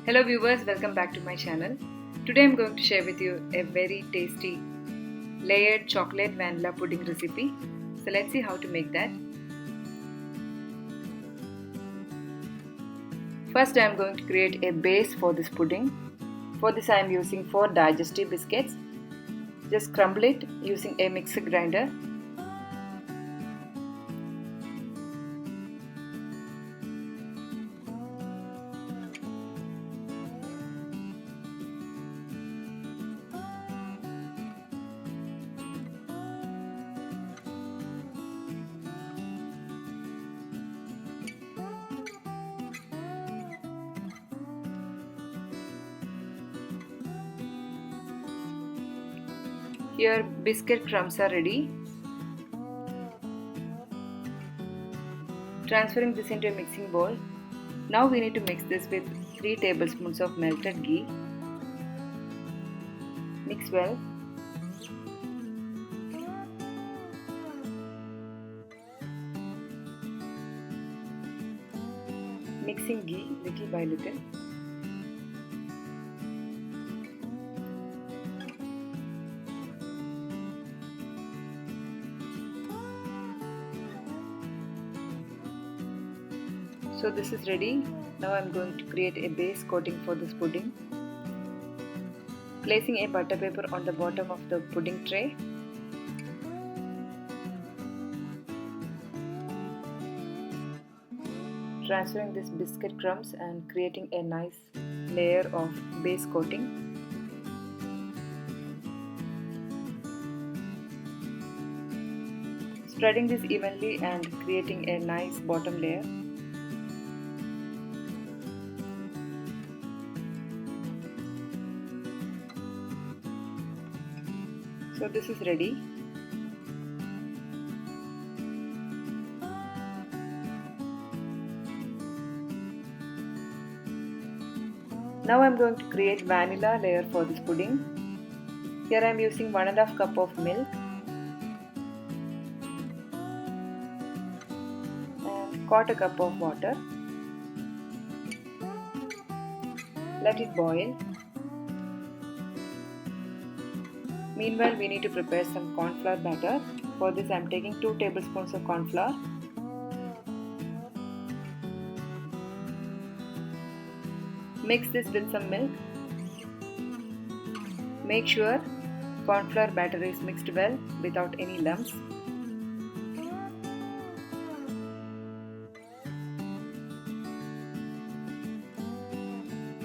Hello viewers, welcome back to my channel. Today I'm going to share with you a very tasty layered chocolate vanilla pudding recipe. So let's see how to make that. First I am going to create a base for this pudding. For this I am using 4 digestive biscuits. Just crumble it using a mixer grinder. Here biscuit crumbs are ready. Transferring this into a mixing bowl. Now we need to mix this with 3 tablespoons of melted ghee. Mix well. Mixing ghee little by little. So this is ready. Now I am going to create a base coating for this pudding. Placing a butter paper on the bottom of the pudding tray. Transferring this biscuit crumbs and creating a nice layer of base coating. Spreading this evenly and creating a nice bottom layer. So this is ready. Now I am going to create vanilla layer for this pudding. Here I am using 1.5 cup of milk and 1/4 cup of water. Let it boil. Meanwhile, we need to prepare some cornflour batter. For this I am taking 2 tablespoons of cornflour. Mix this with some milk. Make sure cornflour batter is mixed well without any lumps.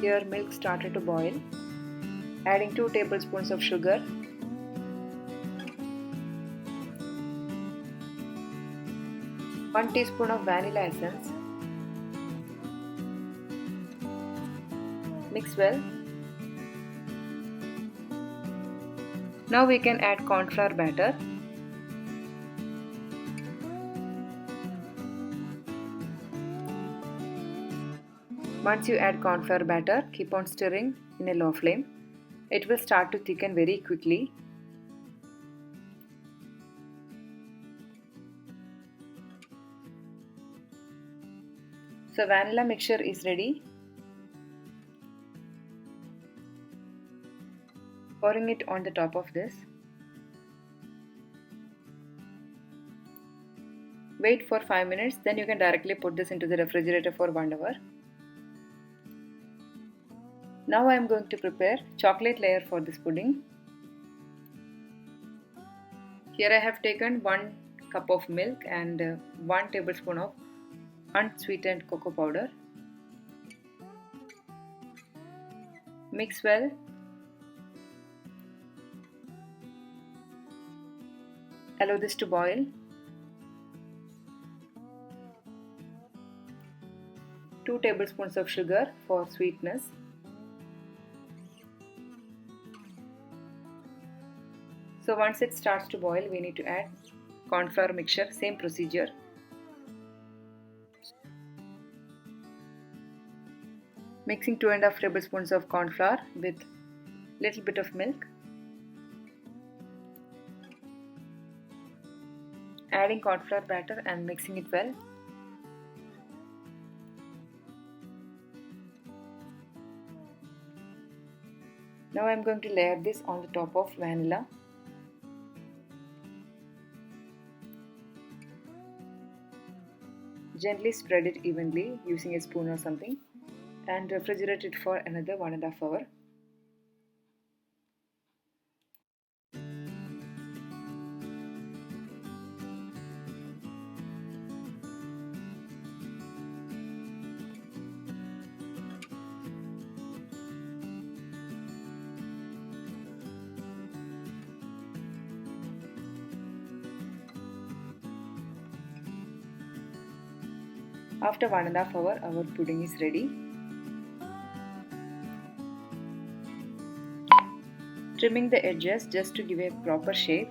Here milk started to boil. Adding 2 tablespoons of sugar. 1 teaspoon of vanilla essence. Mix well. Now we can add cornflour batter. Once you add cornflour batter, keep on stirring in a low flame. It will start to thicken very quickly. So vanilla mixture is ready. Pouring it on the top of this. Wait for 5 minutes, then you can directly put this into the refrigerator for 1 hour. Now I am going to prepare chocolate layer for this pudding. Here I have taken 1 cup of milk and 1 tablespoon of unsweetened cocoa powder. Mix well. Allow this to boil. Two tablespoons of sugar for sweetness. So once it starts to boil, we need to add cornflour mixture, same procedure. Mixing 2.5 tablespoons of cornflour with little bit of milk. Adding cornflour batter and mixing it well. Now I am going to layer this on the top of vanilla. Gently spread it evenly using a spoon or something and refrigerate it for another 1.5 hours. After 1.5 hours, our pudding is ready. Trimming the edges just to give a proper shape.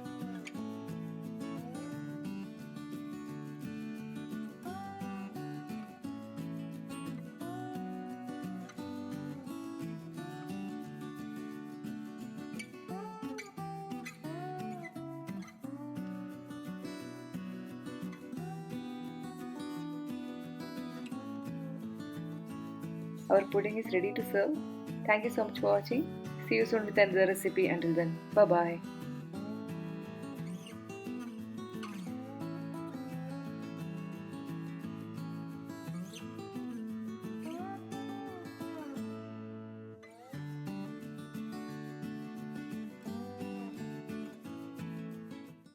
Our pudding is ready to serve. Thank you so much for watching. See you soon with another recipe. Until then, bye bye.